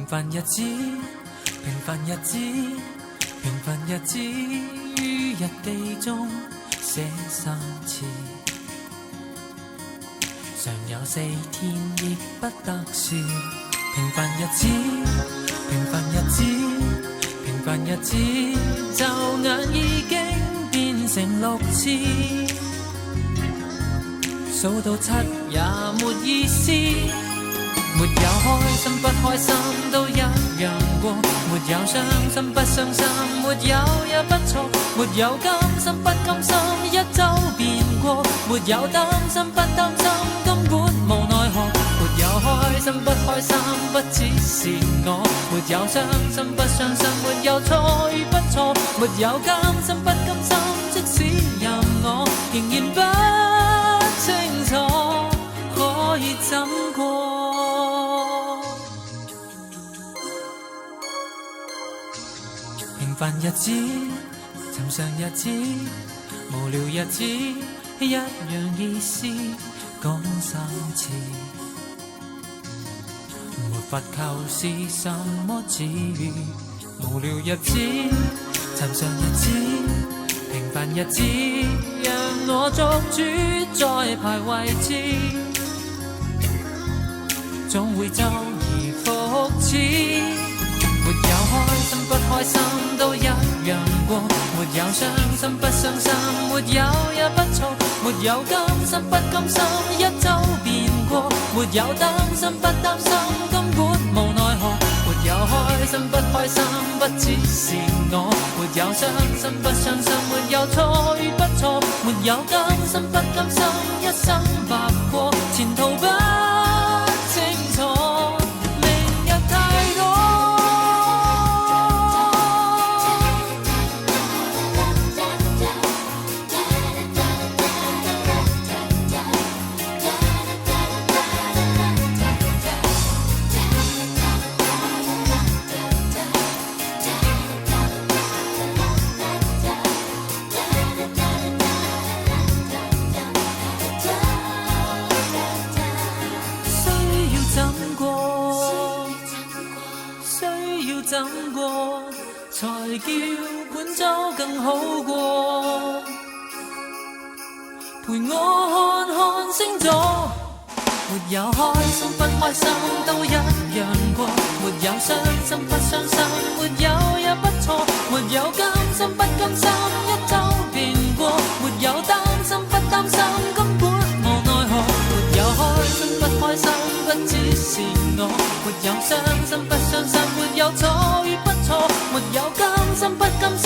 平凡日子，平凡日子，平凡日子，於日記中寫3次。常有4天亦不得說。平凡日子，平凡日子，平凡日子，驟眼已經變成6次。數到7也沒意思。沒有開心不開心都一樣過，沒有傷心不傷心，沒有也不錯，沒有甘心不甘心，一周變過，沒有擔心不擔心，根本無奈何。沒有開心不開心，不只是我，沒有傷心不傷心，沒有錯與不錯，沒有甘心不甘心，即使任我，仍然不清楚可以怎過。平凡日子，尋常日子，無聊日子，一樣意思講3次，沒法構思什麼詞語。無聊日子，尋常日子，平凡日子，讓我作主再排位置，總會周而復始。沒有開心不開心都一樣過，沒有傷心不傷心，沒有也不錯，沒有甘心不甘心，一周變過，沒有擔心不擔心，根本無奈何。沒有開心不開心，不只是我，沒有傷心不傷心，沒有錯與不錯，沒有甘心不甘心，一生白過，前途不清楚。怎過才叫本周更好過？陪我看看星座，沒有開心不開心都一樣過，沒有傷心不傷心，沒有也不錯，沒有甘心不甘心，一周變過，沒有擔心不擔心，根本無奈何。沒有開心不開心，不只是我，沒有傷心不傷心，沒有錯與不錯，沒有甘心不甘心。